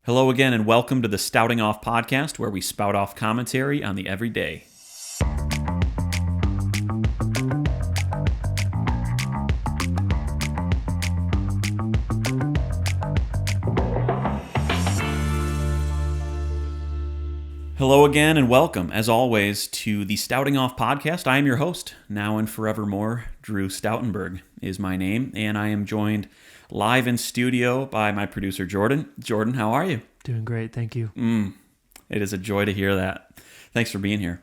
Hello again, and welcome to the Stouting Off podcast, where we spout off commentary on the everyday. Hello again, and welcome, as always, to the Stouting Off podcast. I am your host, now and forevermore. Drew Stoutenberg is my name, and I am joined live in studio by my producer, Jordan. Jordan, how are you? Doing great, thank you. It is a joy to hear that. Thanks for being here.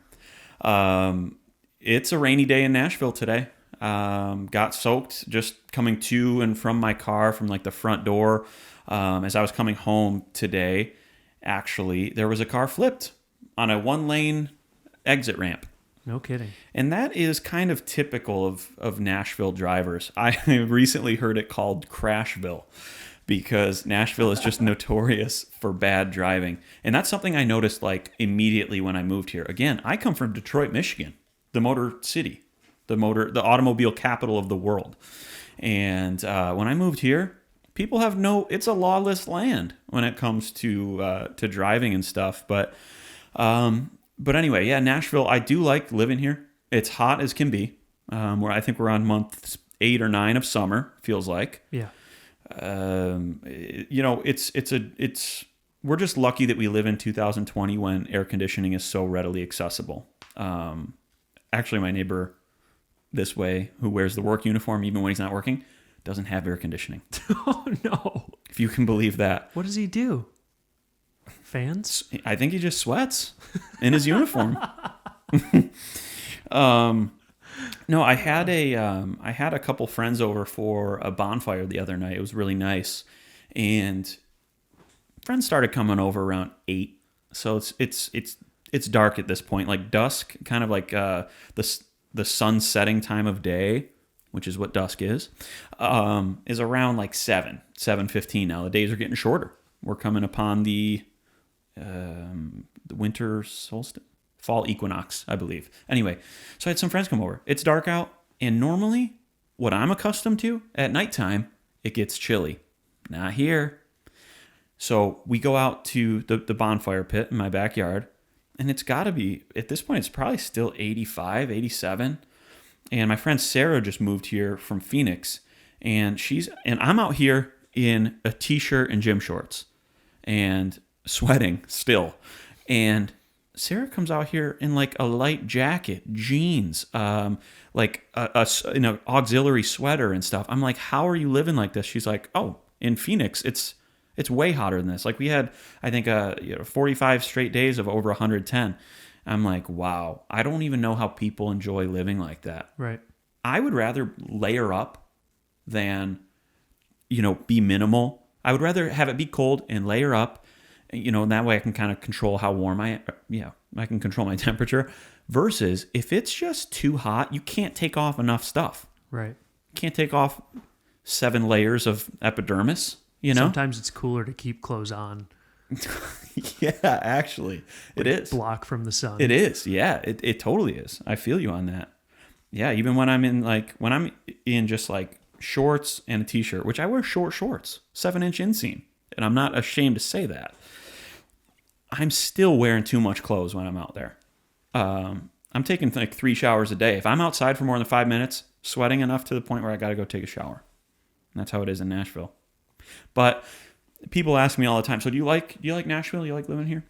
It's a rainy day in Nashville today. Got soaked just coming to and from my car from like the front door. As I was coming home today, actually, there was a car flipped on a one-lane exit ramp. No kidding. And that is kind of typical of Nashville drivers. I recently heard it called Crashville because Nashville is just notorious for bad driving. And that's something I noticed like immediately when I moved here. Again, I come from Detroit, Michigan, the Motor City, the automobile capital of the world. And when I moved here, people have it's a lawless land when it comes to driving and stuff. But anyway, yeah, Nashville, I do like living here. It's hot as can be. Where I think we're on month 8 or 9 of summer, feels like. Yeah. We're just lucky that we live in 2020 when air conditioning is so readily accessible. Actually, my neighbor this way, who wears the work uniform even when he's not working, doesn't have air conditioning. Oh, no. If you can believe that. What does he do? Fans? I think he just sweats in his uniform. No, I had a couple friends over for a bonfire the other night. It was really nice, and friends started coming over around 8. So it's dark at this point, like dusk, kind of like the sun setting time of day, which is what dusk is around like 7:15 now. The days are getting shorter. We're coming upon the winter solstice, fall equinox, I believe. Anyway, so I had some friends come over. It's dark out, and normally what I'm accustomed to at nighttime, it gets chilly. Not here. So we go out to the bonfire pit in my backyard, and it's got to be, at this point, it's probably still 85, 87. And my friend Sarah just moved here from Phoenix, and I'm out here in a t-shirt and gym shorts and sweating still. And Sarah comes out here in like a light jacket, jeans, like an auxiliary sweater and stuff. I'm like, how are you living like this? She's like, oh, in Phoenix, it's way hotter than this. Like we had, I think, 45 straight days of over 110. I'm like, wow, I don't even know how people enjoy living like that. Right. I would rather layer up than, be minimal. I would rather have it be cold and layer up. And that way I can kind of control how warm I can control my temperature, versus if it's just too hot, you can't take off enough stuff. Right. You can't take off 7 layers of epidermis, Sometimes it's cooler to keep clothes on. Yeah, actually, it is. Block from the sun. It is. Yeah, it totally is. I feel you on that. Yeah, even when I'm in just like shorts and a t-shirt, which I wear short shorts, 7-inch inseam, and I'm not ashamed to say that. I'm still wearing too much clothes when I'm out there. I'm taking like 3 showers a day. If I'm outside for more than 5 minutes, sweating enough to the point where I got to go take a shower. And that's how it is in Nashville. But people ask me all the time, so do you like Nashville? Do you like living here?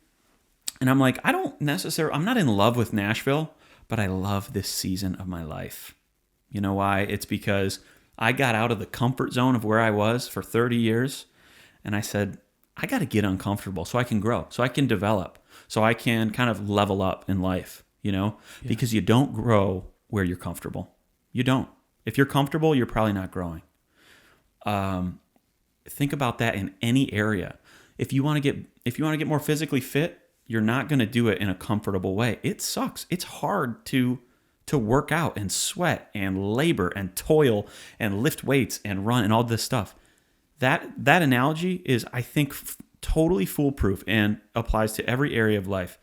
And I'm like, I'm not in love with Nashville, but I love this season of my life. You know why? It's because I got out of the comfort zone of where I was for 30 years, and I said, I got to get uncomfortable so I can grow, so I can develop, so I can kind of level up in life, because you don't grow where you're comfortable. You don't. If you're comfortable, you're probably not growing. Think about that in any area. If you want to get more physically fit, you're not going to do it in a comfortable way. It sucks. It's hard to work out and sweat and labor and toil and lift weights and run and all this stuff. That analogy is, I think, totally foolproof and applies to every area of life.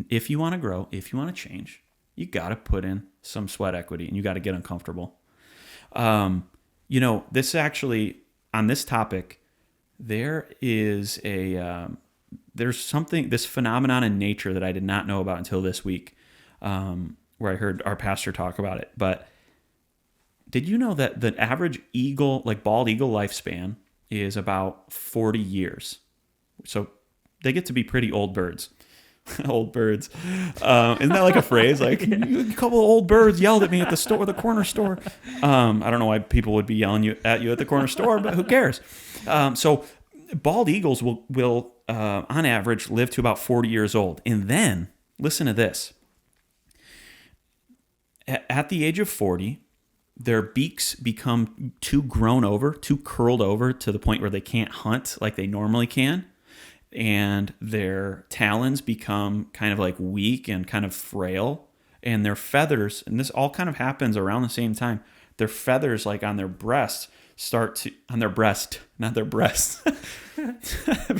If you want to grow, if you want to change, you got to put in some sweat equity and you got to get uncomfortable. This actually, on this topic, there is there's something, this phenomenon in nature that I did not know about until this week, where I heard our pastor talk about it. But did you know that the average eagle, like bald eagle lifespan is about 40 years? So they get to be pretty old birds. Old birds. Isn't that like a phrase? Like, a couple of old birds yelled at me at the corner store. I don't know why people would be yelling at you at the corner store, but who cares? So bald eagles will on average live to about 40 years old. And then, listen to this. At the age of 40, their beaks become too curled over to the point where they can't hunt like they normally can. And their talons become kind of like weak and kind of frail. And their feathers, and this all kind of happens around the same time, their feathers, like on their breast, not their breast.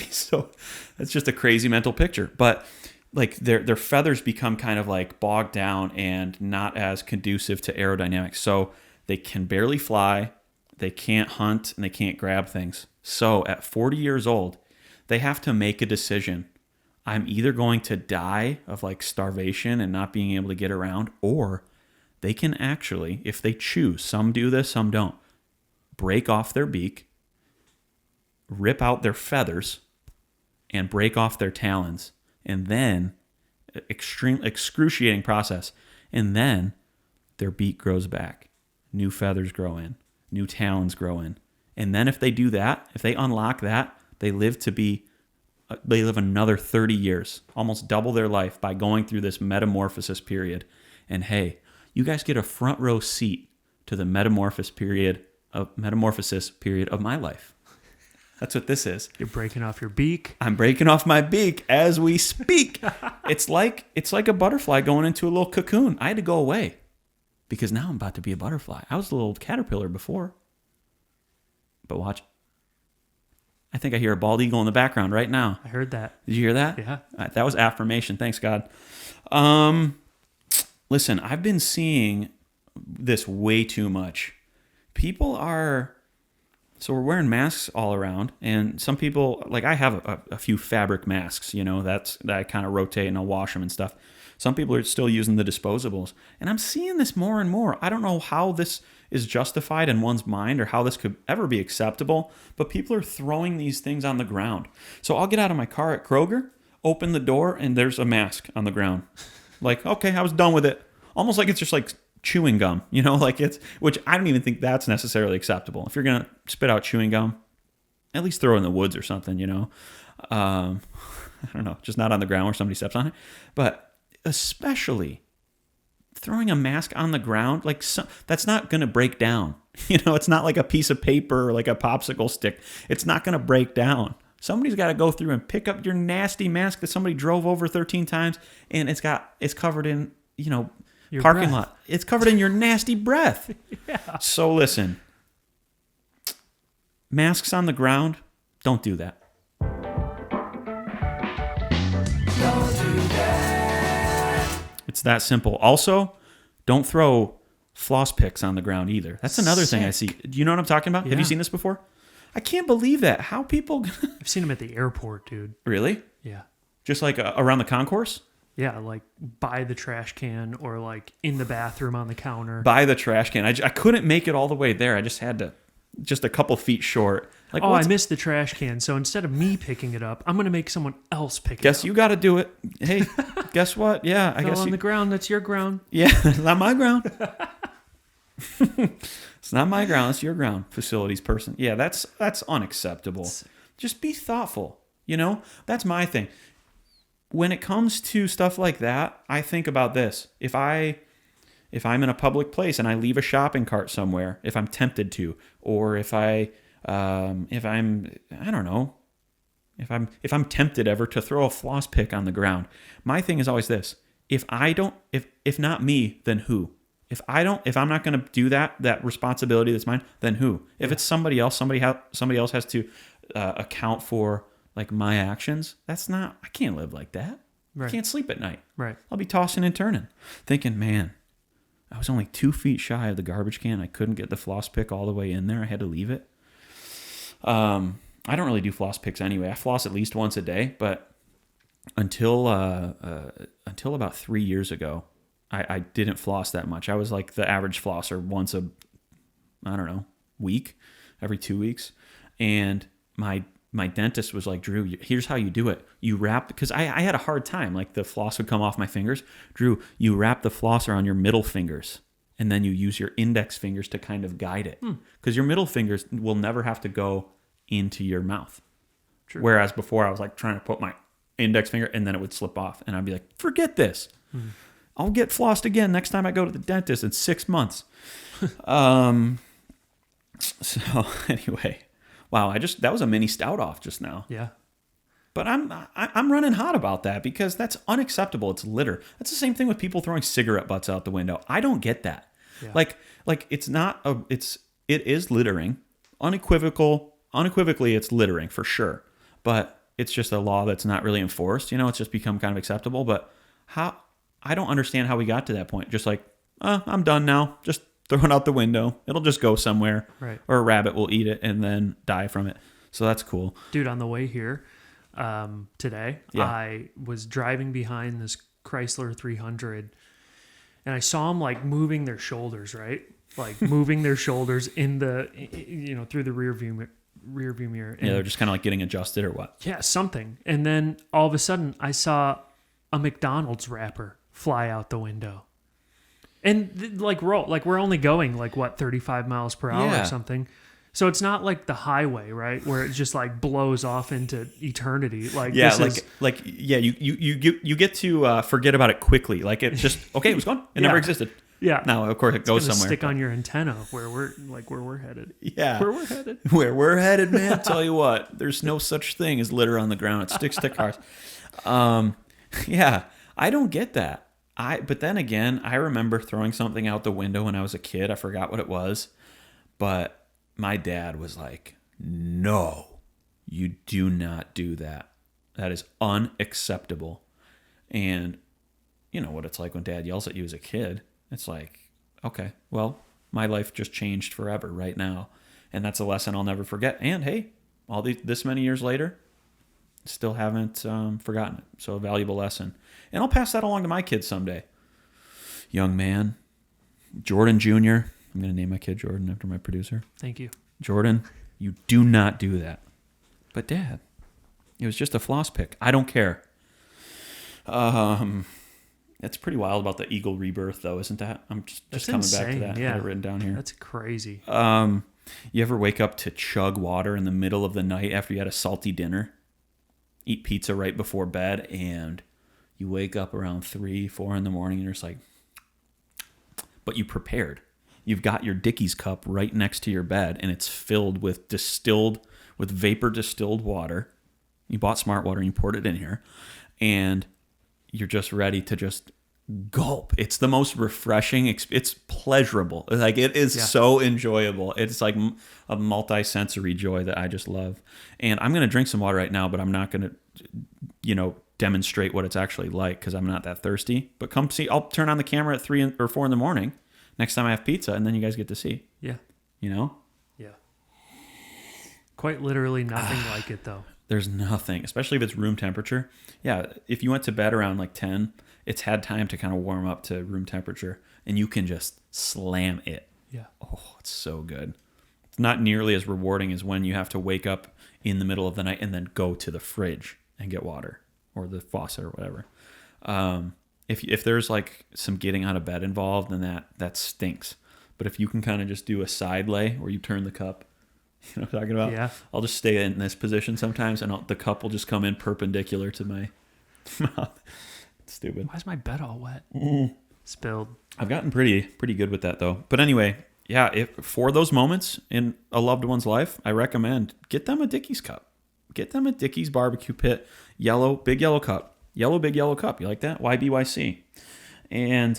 So that's just a crazy mental picture. But like their feathers become kind of like bogged down and not as conducive to aerodynamics. So they can barely fly, they can't hunt, and they can't grab things. So at 40 years old, they have to make a decision. I'm either going to die of like starvation and not being able to get around, or they can actually, if they choose, some do this, some don't, break off their beak, rip out their feathers, and break off their talons. And then, excruciating process, and then their beak grows back. New feathers grow in, new talons grow in. And then if they do that, if they unlock that, they live another 30 years, almost double their life by going through this metamorphosis period. And hey, you guys get a front row seat to the metamorphosis period of my life. That's what this is. You're breaking off your beak. I'm breaking off my beak as we speak. It's like a butterfly going into a little cocoon. I had to go away because now I'm about to be a butterfly. I was a little caterpillar before. But watch. I think I hear a bald eagle in the background right now. I heard that. Did you hear that? Yeah. That was affirmation. Thanks, God. Listen, I've been seeing this way too much. So we're wearing masks all around, and some people, like I have a few fabric masks, that I kind of rotate and I'll wash them and stuff. Some people are still using the disposables, and I'm seeing this more and more. I don't know how this is justified in one's mind or how this could ever be acceptable, but people are throwing these things on the ground. So I'll get out of my car at Kroger, open the door, and there's a mask on the ground. Like, okay, I was done with it. Almost like it's just like chewing gum, which I don't even think that's necessarily acceptable. If you're going to spit out chewing gum, at least throw it in the woods or something, I don't know, just not on the ground where somebody steps on it. But especially throwing a mask on the ground, that's not going to break down. It's not like a piece of paper or like a popsicle stick. It's not going to break down. Somebody's got to go through and pick up your nasty mask that somebody drove over 13 times, and it's covered in, your parking breath. lot. It's covered in your nasty breath. Yeah. So listen, masks on the ground, don't do that. It's that simple. Also, don't throw floss picks on the ground either. That's another thing I see. Do you know what I'm talking about? Yeah. Have you seen this before? I can't believe that. How people... I've seen them at the airport, dude. Really? Yeah. Just like around the concourse? Yeah, like by the trash can or like in the bathroom on the counter. By the trash can. I couldn't make it all the way there. I just had to... Just a couple feet short. Like, I missed the trash can. So instead of me picking it up, I'm going to make someone else pick it up. Guess you got to do it. Hey, guess what? Yeah, I guess on the ground. That's your ground. Yeah, it's not my ground. It's not my ground. It's your ground, facilities person. Yeah, that's unacceptable. Just be thoughtful. That's my thing. When it comes to stuff like that, I think about this. If I'm in a public place and I leave a shopping cart somewhere, if I'm tempted to, or if I'm tempted ever to throw a floss pick on the ground, my thing is always this: if not me, then who? If I'm not going to do that responsibility that's mine, then who? If it's somebody else, somebody else has to account for like my actions. I can't live like that. Right. I can't sleep at night. Right. I'll be tossing and turning, thinking, man, I was only 2 feet shy of the garbage can. I couldn't get the floss pick all the way in there. I had to leave it. I don't really do floss picks anyway. I floss at least once a day, but until about 3 years ago, I didn't floss that much. I was like the average flosser once I don't know, week, every 2 weeks. And my dentist was like, Drew, here's how you do it. You wrap, because I had a hard time. Like the floss would come off my fingers. Drew, you wrap the flosser on your middle fingers, and then you use your index fingers to kind of guide it. Because your middle fingers will never have to go into your mouth. True. Whereas before I was like trying to put my index finger and then it would slip off. And I'd be like, forget this. I'll get flossed again next time I go to the dentist in 6 months. So anyway, wow, that was a mini stout off just now. Yeah. But I'm running hot about that because that's unacceptable. It's litter. That's the same thing with people throwing cigarette butts out the window. I don't get that. Yeah. Like it is littering. Unequivocally it's littering for sure. But it's just a law that's not really enforced. It's just become kind of acceptable. But I don't understand how we got to that point. Just like, I'm done now. Just throw it out the window. It'll just go somewhere. Right. Or a rabbit will eat it and then die from it. So that's cool. Dude, on the way here today, Yeah. I was driving behind this Chrysler 300 and I saw them like moving their shoulders, right? Like moving their shoulders in the, through the rear view mirror. And Yeah, they're just kind of like getting adjusted or what? yeah, something. And then all of a sudden I saw a McDonald's wrapper fly out the window. And we're only going 35 miles per hour Yeah. or something. So it's not like the highway, right? Where it just like blows off into eternity. Yeah, you get to forget about it quickly. Like it just okay, it was gone. It never existed. Yeah. Now of course it goes gonna somewhere. Stick on your antenna where we're headed. Yeah, Where we're headed. Where we're headed, man. Tell you what, there's no such thing as litter on the ground. It sticks to cars. Yeah, I don't get that. But then again, I remember throwing something out the window when I was a kid. I forgot what it was, but my dad was like, "No, you do not do that. That is unacceptable." And you know what it's like when Dad yells at you as a kid. It's like, okay, well, my life just changed forever right now, and that's a lesson I'll never forget. And hey, this many years later, still haven't forgotten it. So a valuable lesson. And I'll pass that along to my kids someday. Young man, Jordan Jr. I'm going to name my kid Jordan after my producer. Thank you. Jordan, you do not do that. But Dad, it was just a floss pick. I don't care. That's pretty wild about the eagle rebirth, though, isn't that? I'm just coming insane. back to that. Yeah. I had it written down here. That's crazy. You ever wake up to chug water in the middle of the night after you had a salty dinner? Eat pizza right before bed, and you wake up around 3, 4 in the morning, and you're just like, but you prepared. You've got your Dickies cup right next to your bed, and it's filled with vapor distilled water. You bought Smart Water, and you poured it in here, and you're just ready to just gulp. It's the most refreshing. It's pleasurable. Like it is so enjoyable. It's like a multi-sensory joy that I just love. And I'm going to drink some water right now, but I'm not going to, demonstrate what it's actually like because I'm not that thirsty. But come see, I'll turn on the camera at 3 or 4 in the morning next time I have pizza, and then you guys get to see. Yeah. Yeah. Quite literally nothing like it though. There's nothing, especially if it's room temperature. Yeah, if you went to bed around like 10, it's had time to kind of warm up to room temperature, and you can just slam it. Yeah. Oh, it's so good. It's not nearly as rewarding as when you have to wake up in the middle of the night and then go to the fridge and get water or the faucet or whatever. If there's like some getting out of bed involved, then that stinks. But if you can kind of just do a side lay where you turn the cup, you know what I'm talking about? Yeah. I'll just stay in this position sometimes, and the cup will just come in perpendicular to my mouth. Stupid. Why is my bed all wet? Spilled. I've gotten pretty good with that though. But anyway, yeah, if for those moments in a loved one's life, I recommend get them a Dickies cup. Get them a Dickies barbecue pit, big yellow cup. Big yellow cup. You like that? YBYC. And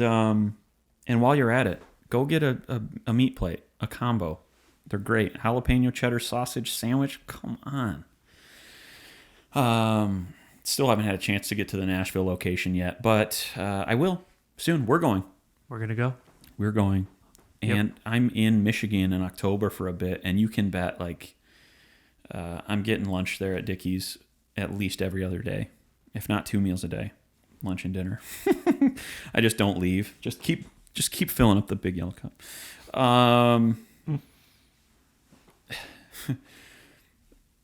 while you're at it, go get a meat plate, a combo. They're great. Jalapeno cheddar sausage sandwich. Come on. Still haven't had a chance to get to the Nashville location yet, but I will soon. We're going. We're going to go. We're going. And I'm in Michigan in October for a bit, and you can bet I'm getting lunch there at Dickie's at least every other day, if not 2 meals a day, lunch and dinner. I just don't leave. Just keep filling up the big yellow cup.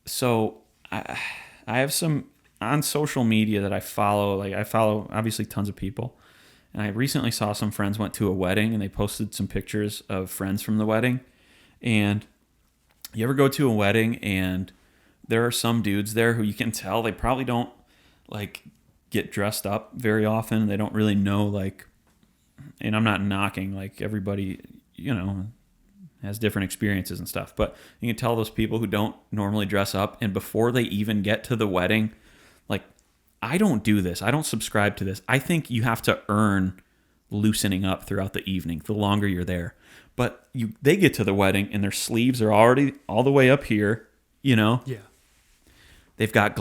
So I have some on social media that I follow. Like, I follow obviously tons of people, and I recently saw some friends went to a wedding and they posted some pictures of friends from the wedding. And you ever go to a wedding and there are some dudes there who you can tell they probably don't like get dressed up very often. They don't really know, like, and I'm not knocking, like, everybody, has different experiences and stuff, but you can tell those people who don't normally dress up, and before they even get to the wedding, like, I don't do this. I don't subscribe to this. I think you have to earn loosening up throughout the evening, the longer you're there. But they get to the wedding and their sleeves are already all the way up here, Yeah. They've got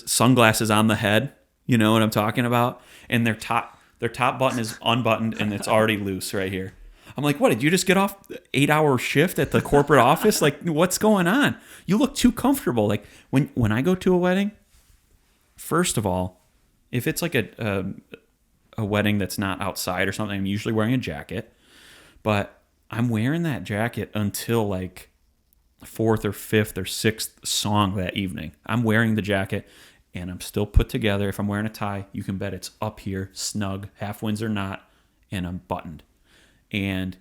sunglasses on the head, you know what I'm talking about? And their top button is unbuttoned and it's already loose right here. I'm like, what, did you just get off 8-hour shift at the corporate office? Like, what's going on? You look too comfortable. Like, when I go to a wedding, first of all, if it's like a wedding that's not outside or something, I'm usually wearing a jacket. But I'm wearing that jacket until like 4th or 5th or 6th song that evening. I'm wearing the jacket and I'm still put together. If I'm wearing a tie, you can bet it's up here, snug, half winds or not, and I'm buttoned. And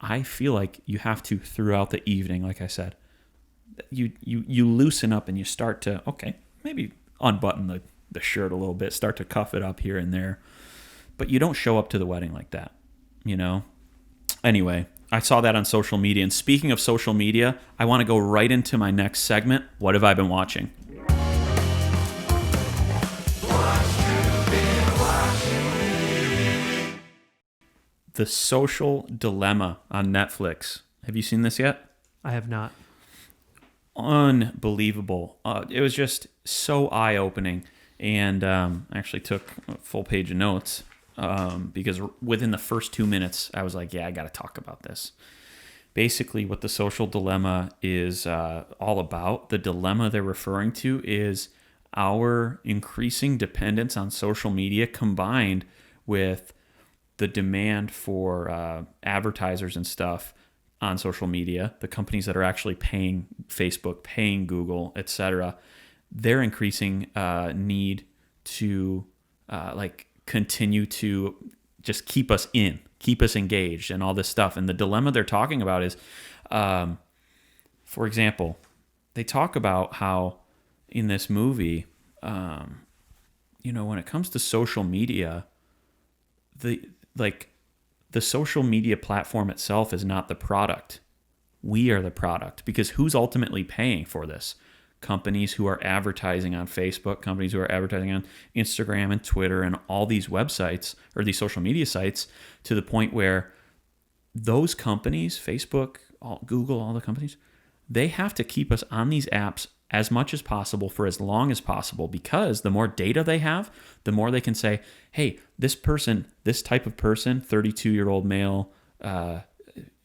I feel like you have to, throughout the evening, like I said, you loosen up and you start to, okay, maybe unbutton the shirt a little bit, start to cuff it up here and there. But you don't show up to the wedding like that, Anyway, I saw that on social media. And speaking of social media, I want to go right into my next segment. What have I been watching? The Social Dilemma on Netflix. Have you seen this yet? I have not. Unbelievable. It was just so eye-opening. And I actually took a full page of notes because within the first 2 minutes, I was like, yeah, I got to talk about this. Basically, what The Social Dilemma is all about, the dilemma they're referring to is our increasing dependence on social media combined with the demand for advertisers and stuff on social media, the companies that are actually paying Facebook, paying Google, etc., their increasing need to continue to just keep us engaged and all this stuff. And the dilemma they're talking about is, for example, they talk about how in this movie, when it comes to social media, the social media platform itself is not the product. We are the product, because who's ultimately paying for this? Companies who are advertising on Facebook, companies who are advertising on Instagram and Twitter and all these websites or these social media sites, to the point where those companies, Facebook, Google, all the companies, they have to keep us on these apps as much as possible for as long as possible, because the more data they have, the more they can say, hey, this person, this type of person, 32-year-old male,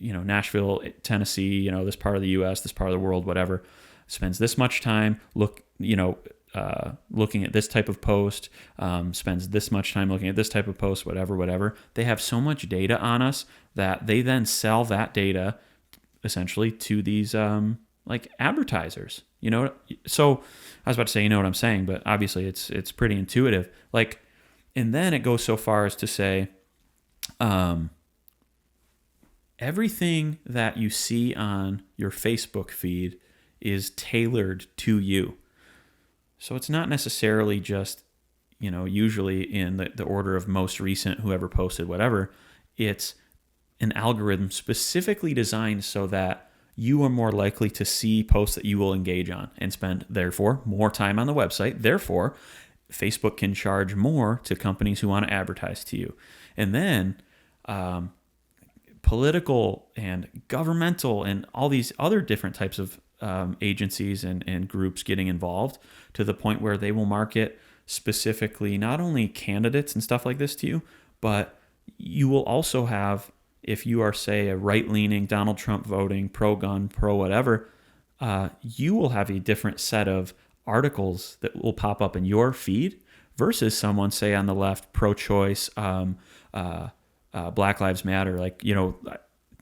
Nashville, Tennessee, this part of the U.S., this part of the world, whatever, spends this much time looking at this type of post, spends this much time looking at this type of post, whatever. They have so much data on us that they then sell that data essentially to these advertisers. So I was about to say, you know what I'm saying, but obviously it's pretty intuitive. And then it goes so far as to say, everything that you see on your Facebook feed is tailored to you. So it's not necessarily just, usually in the order of most recent, whoever posted whatever. It's an algorithm specifically designed so that you are more likely to see posts that you will engage on and spend, therefore, more time on the website. Therefore, Facebook can charge more to companies who want to advertise to you. And then political and governmental and all these other different types of agencies and groups getting involved, to the point where they will market specifically not only candidates and stuff like this to you, but you will also have, if you are, say, a right-leaning, Donald Trump voting, pro-gun, pro-whatever, you will have a different set of articles that will pop up in your feed versus someone, say, on the left, pro-choice, Black Lives Matter, like,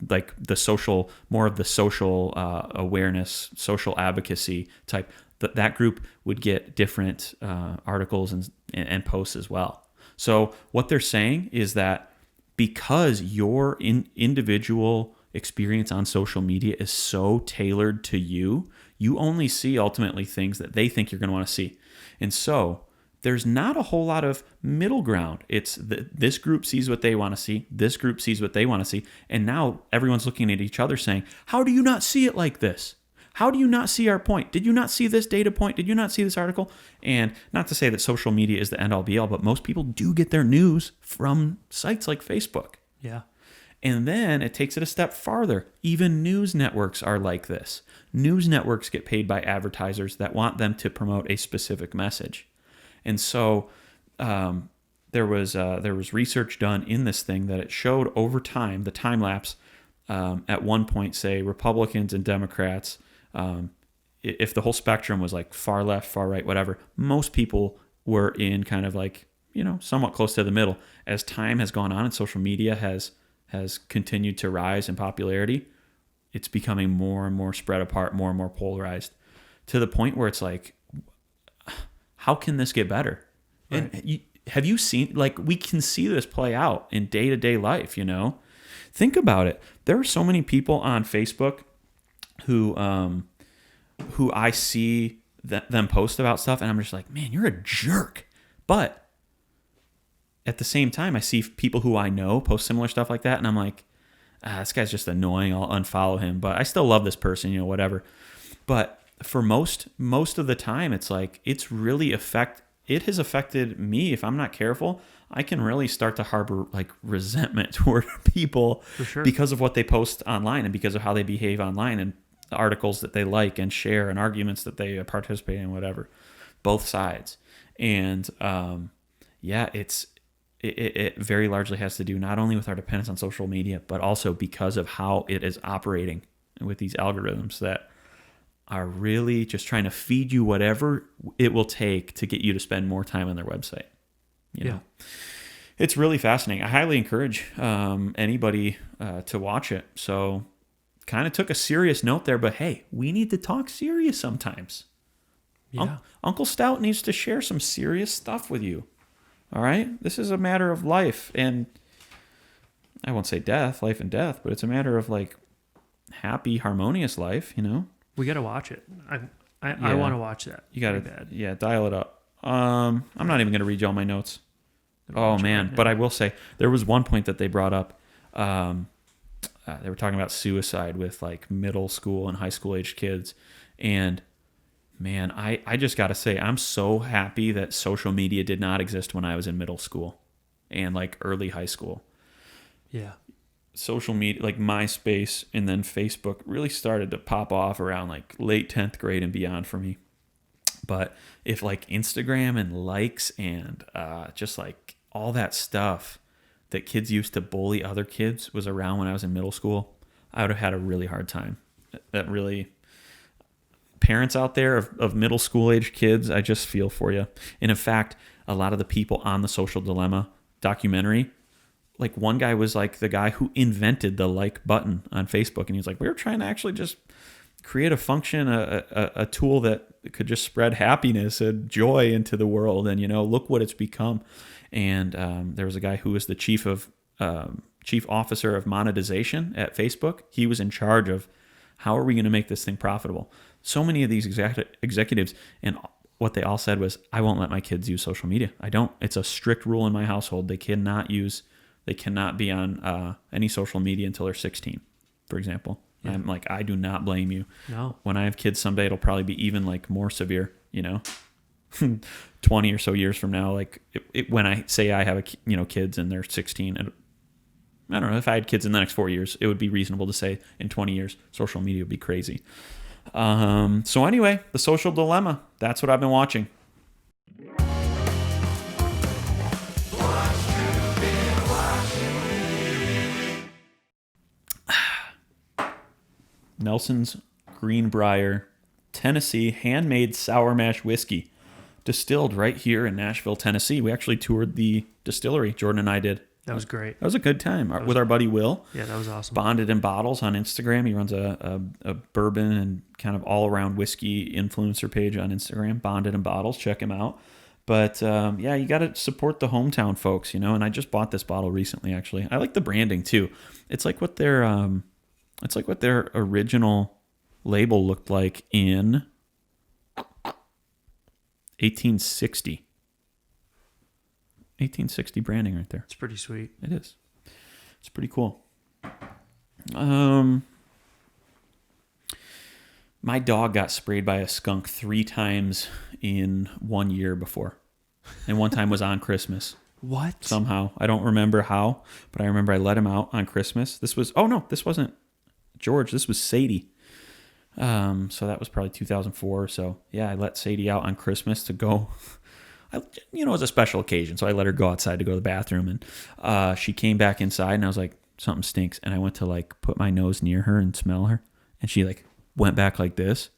like the social, more of the social awareness, social advocacy type. That group would get different articles and posts as well. So what they're saying is that because your individual experience on social media is so tailored to you, you only see ultimately things that they think you're going to want to see. And so there's not a whole lot of middle ground. It's this group sees what they want to see, this group sees what they want to see, and now everyone's looking at each other saying, how do you not see it like this? How do you not see our point? Did you not see this data point? Did you not see this article? And not to say that social media is the end all be all, but most people do get their news from sites like Facebook. Yeah. And then it takes it a step farther. Even news networks are like this. News networks get paid by advertisers that want them to promote a specific message. And so there was research done in this thing that it showed over time, the time lapse, at one point, say Republicans and Democrats, if the whole spectrum was like far left, far right, whatever, most people were in kind of like, somewhat close to the middle. As time has gone on and social media has continued to rise in popularity, it's becoming more and more spread apart, more and more polarized, to the point where it's like, how can this get better? Right. And have you seen, like, we can see this play out in day-to-day life, Think about it. There are so many people on Facebook who I see them post about stuff, and I'm just like, man, you're a jerk. But at the same time, I see people who I know post similar stuff like that, and I'm like, this guy's just annoying. I'll unfollow him, but I still love this person, whatever. But for most of the time, it's like it has affected me. If I'm not careful, I can really start to harbor like resentment toward people For sure. because of what they post online and because of how they behave online and the articles that they like and share and arguments that they participate in, whatever, both sides. And it very largely has to do not only with our dependence on social media, but also because of how it is operating with these algorithms that are really just trying to feed you whatever it will take to get you to spend more time on their website. You know? It's really fascinating. I highly encourage anybody to watch it. So kind of took a serious note there, but hey, we need to talk serious sometimes. Yeah. Uncle Stout needs to share some serious stuff with you. All right? This is a matter of life and I won't say death, life and death, but it's a matter of like happy, harmonious life, We got to watch it. I want to watch that. You got to, dial it up. I'm not even going to read you all my notes. Oh, man. But I will say, there was one point that they brought up. They were talking about suicide with like middle school and high school aged kids. And man, I just got to say, I'm so happy that social media did not exist when I was in middle school and like early high school. Yeah. Social media, like MySpace and then Facebook, really started to pop off around like late 10th grade and beyond for me. But if like Instagram and likes and just like all that stuff that kids used to bully other kids was around when I was in middle school, I would have had a really hard time. That really, parents out there of middle school age kids, I just feel for you. And in fact, a lot of the people on the Social Dilemma documentary, like one guy was like the guy who invented the like button on Facebook. And he was like, we were trying to actually just create a function, a tool that could just spread happiness and joy into the world. And, look what it's become. And there was a guy who was the chief officer of monetization at Facebook. He was in charge of how are we going to make this thing profitable? So many of these executives, and what they all said was, I won't let my kids use social media. I don't. It's a strict rule in my household. They cannot be on any social media until they're 16, for example. Yeah. I'm like, I do not blame you. No. When I have kids someday, it'll probably be even like more severe, 20 or so years from now. Like when I say I have kids and they're 16, and I don't know, if I had kids in the next 4 years, it would be reasonable to say in 20 years, social media would be crazy. So anyway, The Social Dilemma, that's what I've been watching. Nelson's Greenbrier, Tennessee handmade sour mash whiskey, distilled right here in Nashville, Tennessee. We actually toured the distillery. Jordan and I did. That was great. That was a good time with our buddy Will. Yeah, that was awesome. Bonded in Bottles on Instagram. He runs a bourbon and kind of all-around whiskey influencer page on Instagram. Bonded in Bottles. Check him out. But yeah, you got to support the hometown folks, you know. And I just bought this bottle recently. Actually, I like the branding too. It's like what their original label looked like in 1860. 1860 branding right there. It's pretty sweet. It is. It's pretty cool. My dog got sprayed by a skunk 3 times in 1 year before. And one time was on Christmas. What? Somehow. I don't remember how, but I remember I let him out on Christmas. This wasn't George. This was Sadie. So that was probably 2004. So yeah, I let Sadie out on Christmas to go... it was a special occasion, so I let her go outside to go to the bathroom, and she came back inside, and I was like, something stinks, and I went to like put my nose near her and smell her, and she like went back like this,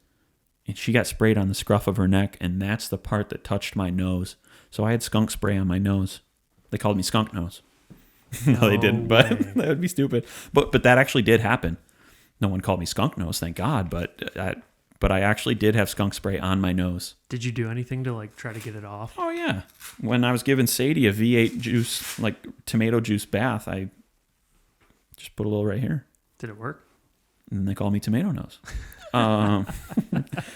and she got sprayed on the scruff of her neck, and that's the part that touched my nose, so I had skunk spray on my nose. They called me Skunk Nose. No, they didn't, but that would be stupid. But that actually did happen. No one called me Skunk Nose, thank God, but I actually did have skunk spray on my nose. Did you do anything to like try to get it off? Oh yeah. When I was giving Sadie a V8 juice, like tomato juice bath, I just put a little right here. Did it work? And they call me Tomato Nose.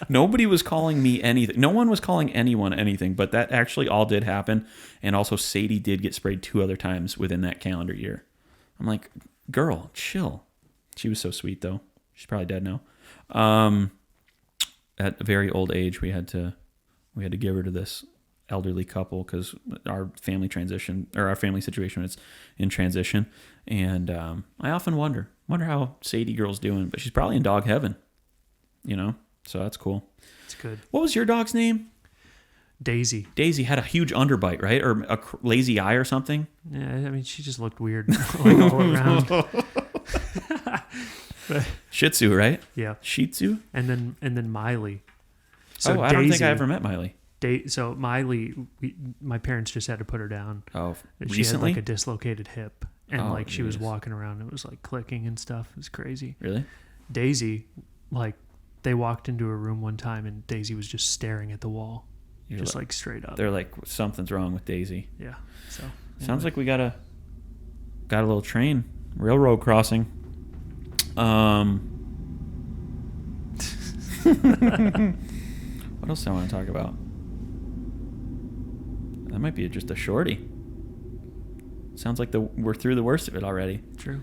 Nobody was calling me anything. No one was calling anyone anything, but that actually all did happen. And also Sadie did get sprayed 2 other times within that calendar year. I'm like, girl, chill. She was so sweet though. She's probably dead now. At a very old age, we had to give her to this elderly couple because our family situation is in transition, and I often wonder how Sadie girl's doing, but she's probably in dog heaven, so that's cool. It's good. What was your dog's name? Daisy. Daisy had a huge underbite, right, or a lazy eye or something. Yeah, I mean, she just looked weird like all around. Shih Tzu, right? Yeah. Shih Tzu? And then Miley. So I don't think I ever met Miley. So Miley, my parents just had to put her down. Oh, she recently? had like a dislocated hip, and she was geez. walking around. It was like clicking and stuff. It was crazy. Really? Daisy, like they walked into a room one time, and Daisy was just staring at the wall, like straight up. They're like, something's wrong with Daisy. Yeah. So sounds like we got a little train railroad crossing. What else do I want to talk about? That might be just a shorty. Sounds like we're through the worst of it already. True.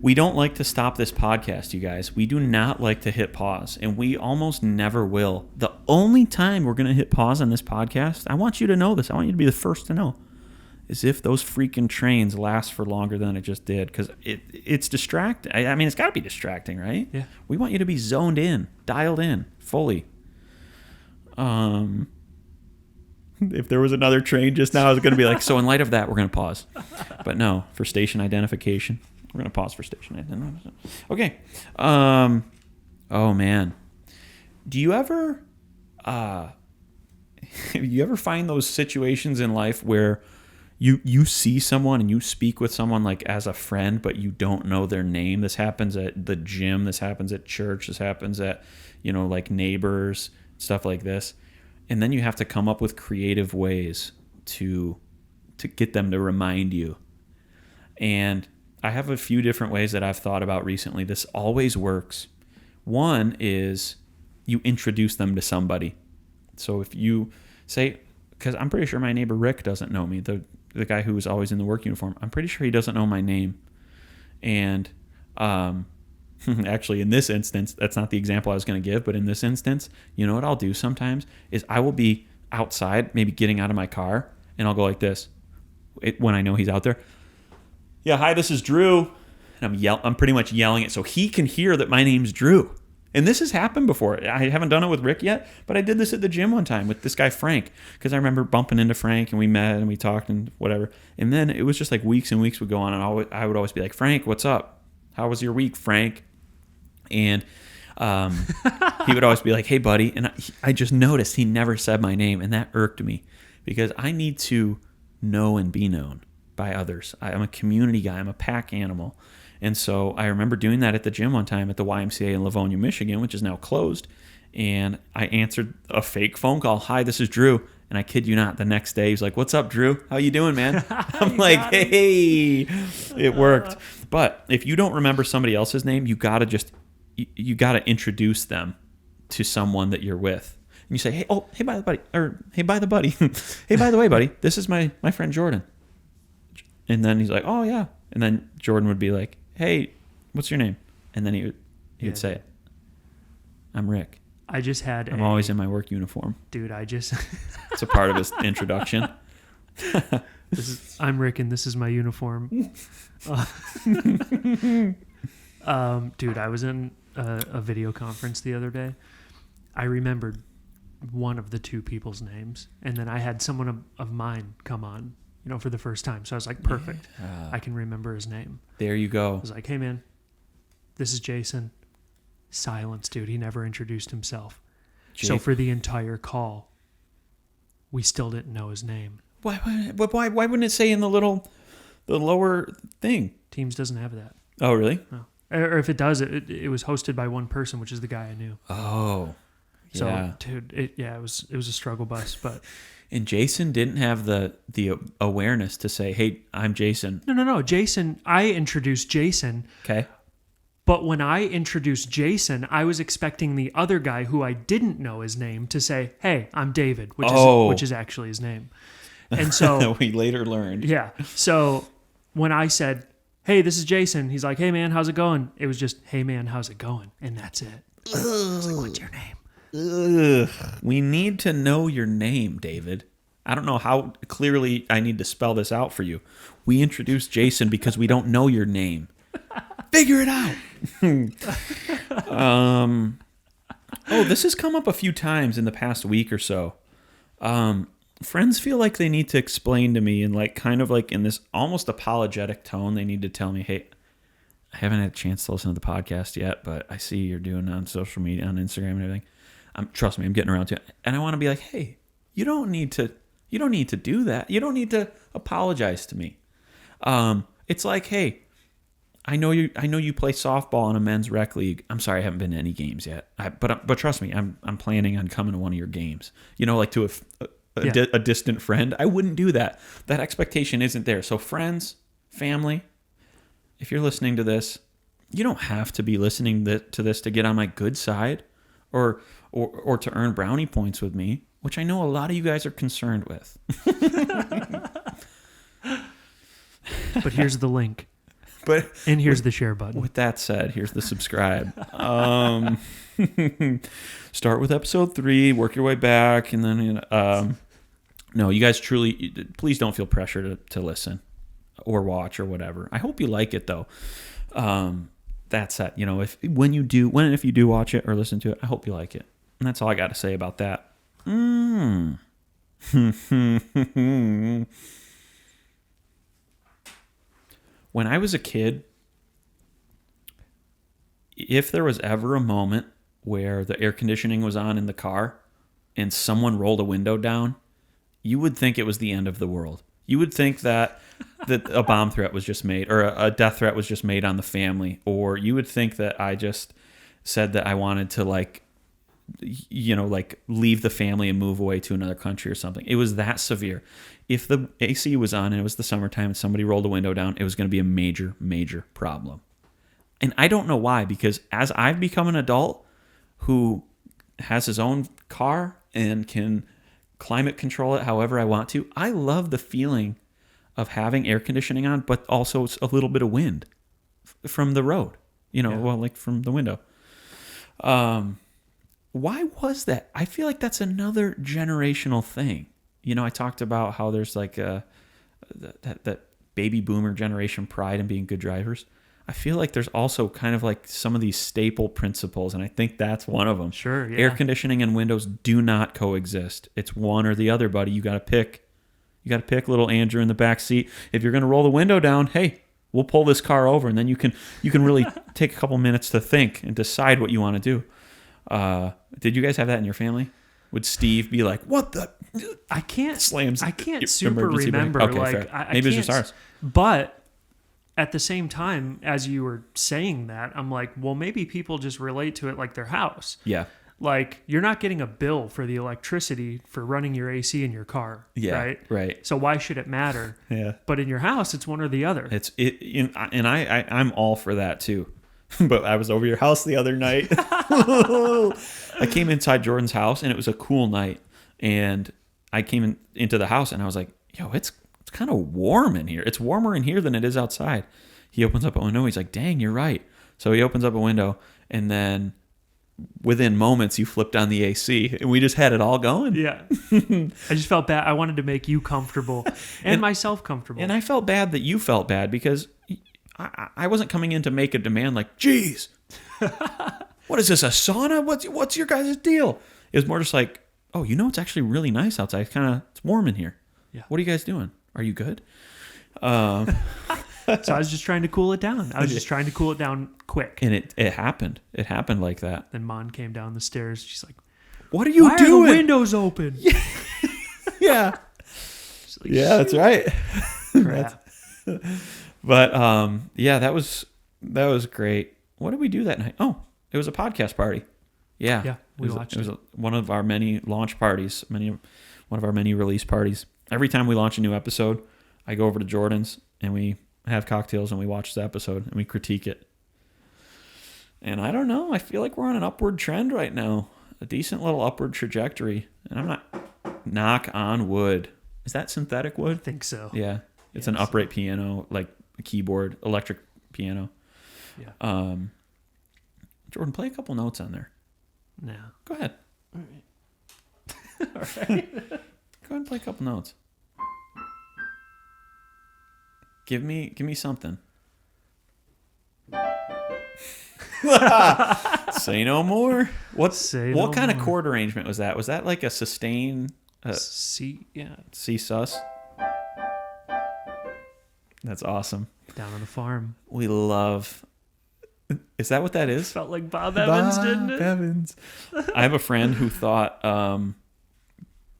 We don't like to stop this podcast, you guys. We do not like to hit pause, and we almost never will. The only time we're going to hit pause on this podcast, I want you to know this. I want you to be the first to know, is if those freaking trains last for longer than it just did, because it's distracting. I mean, it's got to be distracting, right? Yeah. We want you to be zoned in, dialed in, fully. If there was another train just now, I was going to be like, so in light of that, we're going to pause. But no, for station identification, we're going to pause for station identification. Okay. Oh, man. Do you ever find those situations in life where you see someone and you speak with someone like as a friend, but you don't know their name? This happens at the gym. This happens at church. This happens at, like neighbors, stuff like this. And then you have to come up with creative ways to get them to remind you. And I have a few different ways that I've thought about recently. This always works. One is you introduce them to somebody. So if you say, because I'm pretty sure my neighbor Rick doesn't know me, the guy who was always in the work uniform, I'm pretty sure he doesn't know my name. And actually, in this instance, that's not the example I was going to give, but in this instance, you know what I'll do sometimes is I will be outside, maybe getting out of my car, and I'll go like this when I know he's out there. Yeah, hi, this is Drew. And I'm pretty much yelling it so he can hear that my name's Drew. And this has happened before. I haven't done it with Rick yet, but I did this at the gym one time with this guy, Frank, because I remember bumping into Frank, and we met, and we talked, and whatever. And then it was just like weeks and weeks would go on, and I would always be like, Frank, what's up? How was your week, Frank? And He would always be like, "Hey, buddy," and I just noticed he never said my name, and that irked me because I need to know and be known by others. I'm a community guy. I'm a pack animal, and so I remember doing that at the gym one time at the YMCA in Livonia, Michigan, which is now closed. And I answered a fake phone call. "Hi, this is Drew." And I kid you not, the next day he's like, "What's up, Drew? How you doing, man?" I'm like, "Hey, it worked." But if you don't remember somebody else's name, you gotta introduce them to someone that you're with. And you say, "Hey, hey, by the buddy," or "Hey, by the buddy, hey, by the way, buddy, this is my friend Jordan." And then he's like, "Oh yeah," and then Jordan would be like, "Hey, what's your name?" And then he would say it. "I'm Rick. I'm always in my work uniform." Dude, It's a part of his introduction. I'm Rick and this is my uniform. Dude, I was in a video conference the other day. I remembered one of the two people's names, and then I had someone of mine come on, for the first time. So I was like, perfect. I can remember his name. There you go. I was like, "Hey man, this is Jason." Silence, dude. He never introduced himself. So for the entire call, we still didn't know his name. Why wouldn't it say in the lower thing? Teams doesn't have that. Oh, really? No. Or if it does, it was hosted by one person, which is the guy I knew. Oh, so, yeah. Dude, it was a struggle bus, but. And Jason didn't have the awareness to say, "Hey, I'm Jason." No. Jason, I introduced Jason. Okay. But when I introduced Jason, I was expecting the other guy who I didn't know his name to say, "Hey, I'm David," which is actually his name. And so we later learned. Yeah. So when I said, "Hey, this is Jason," he's like, "Hey man, how's it going?" It was just, "Hey man, how's it going?" And that's it. I was like, "What's your name?" Ugh. We need to know your name, David. I don't know how clearly I need to spell this out for you. We introduced Jason because we don't know your name. Figure it out. This has come up a few times in the past week or so. Friends feel like they need to explain to me in in this almost apologetic tone. They need to tell me, "Hey, I haven't had a chance to listen to the podcast yet, but I see you're doing it on social media, on Instagram and everything. Trust me, I'm getting around to it." And I want to be like, "Hey, you don't need to do that. You don't need to apologize to me." It's like, "Hey, I know you play softball in a men's rec league. I'm sorry, I haven't been to any games yet. But trust me, I'm planning on coming to one of your games. To a distant friend. I wouldn't do that. That expectation isn't there. So friends, family, if you're listening to this, you don't have to be listening to this to get on my good side or to earn brownie points with me, which I know a lot of you guys are concerned with." But here's the link. And here's the share button. With that said, here's the subscribe. Start with episode 3, work your way back, and then no, you guys please don't feel pressure to listen or watch or whatever. I hope you like it though. That said, if you do watch it or listen to it, I hope you like it. And that's all I got to say about that. When I was a kid, if there was ever a moment where the air conditioning was on in the car and someone rolled a window down, you would think it was the end of the world. You would think that a bomb threat was just made, or a death threat was just made on the family, or you would think that I just said that I wanted to leave the family and move away to another country or something. It was that severe. If the AC was on and it was the summertime and somebody rolled a window down, it was going to be a major, major problem. And I don't know why, because as I've become an adult who has his own car and can climate control it however I want to, I love the feeling of having air conditioning on, but also a little bit of wind from the road, from the window. Why was that? I feel like that's another generational thing. I talked about how there's that baby boomer generation pride in being good drivers. I feel like there's also kind of like some of these staple principles, and I think that's one of them. Sure, yeah. Air conditioning and windows do not coexist. It's one or the other, buddy. You got to pick. You got to pick little Andrew in the back seat. If you're going to roll the window down, hey, We'll pull this car over, and then you can really take a couple minutes to think and decide what you want to do. Did you guys have that in your family? Would Steve be like, "What the?" I can't slams. I can't super emergency brake? remember. Okay, like fair. I Maybe it's can't, just ours. But at the same time, as you were saying that, I'm like, well, maybe people just relate to it like their house. Yeah. Like, you're not getting a bill for the electricity for running your AC in your car. Yeah. Right. So why should it matter? Yeah. But in your house, it's one or the other. And I'm all for that too. But I was over your house the other night. I came inside Jordan's house, and it was a cool night. And I came into the house, and I was like, "Yo, it's kind of warm in here. It's warmer in here than it is outside." He opens up a window. He's like, "Dang, you're right." So he opens up a window, and then within moments, you flipped on the AC, and we just had it all going. Yeah. I just felt bad. I wanted to make you comfortable and myself comfortable. And I felt bad that you felt bad because I wasn't coming in to make a demand like, "Geez, what is this, a sauna? What's your guys' deal?" It was more just like, "Oh, it's actually really nice outside. It's warm in here. Yeah. What are you guys doing? Are you good?" So I was just trying to cool it down. I was just trying to cool it down quick. And it happened. It happened like that. Then Mon came down the stairs. She's like, "What are you why doing? are the windows open?" Yeah. She's like, Yeah, that's right. crap. But yeah, that was great. What did we do that night? Oh, it was a podcast party. Yeah. We watched it. Was one of our many launch parties, one of our many release parties. Every time we launch a new episode, I go over to Jordan's and we have cocktails and we watch the episode and we critique it. And I don't know, I feel like we're on an upward trend right now. A decent little upward trajectory. And I'm not, knock on wood. Is that synthetic wood? I think so. Yeah. It's an upright piano, like a keyboard, electric piano. Yeah. Jordan, play a couple notes on there. No. Go ahead. All right. All right. Go ahead and play a couple notes. Give me something. Say no more. What kind of chord arrangement was that? Was that like a sustain? C, yeah. C sus. That's awesome. Down on the farm. We love. Is that what that is? Felt like Bob Evans, didn't it? Bob Evans. I have a friend who thought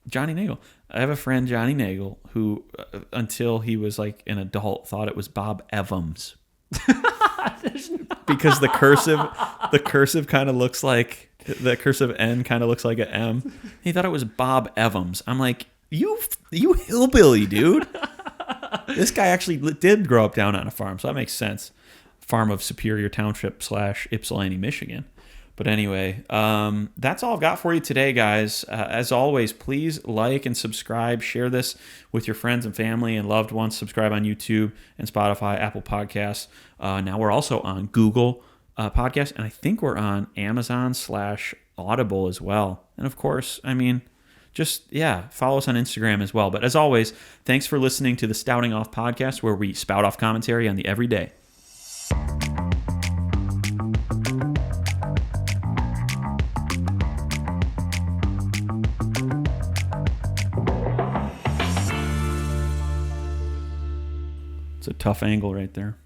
Johnny Nagel. I have a friend, Johnny Nagel, who until he was like an adult thought it was Bob Evans. Because the cursive kind of looks like the cursive N kind of looks like an M. He thought it was Bob Evans. I'm like, you hillbilly, dude. This guy actually did grow up down on a farm, so that makes sense. Farm of Superior Township / Ypsilanti, Michigan. But anyway, that's all I've got for you today, guys. As always, please like and subscribe. Share this with your friends and family and loved ones. Subscribe on YouTube and Spotify, Apple Podcasts. Now we're also on Google Podcasts, and I think we're on Amazon / Audible as well. And of course, follow us on Instagram as well. But as always, thanks for listening to the Spouting Off Podcast, where we spout off commentary on the everyday. It's a tough angle right there.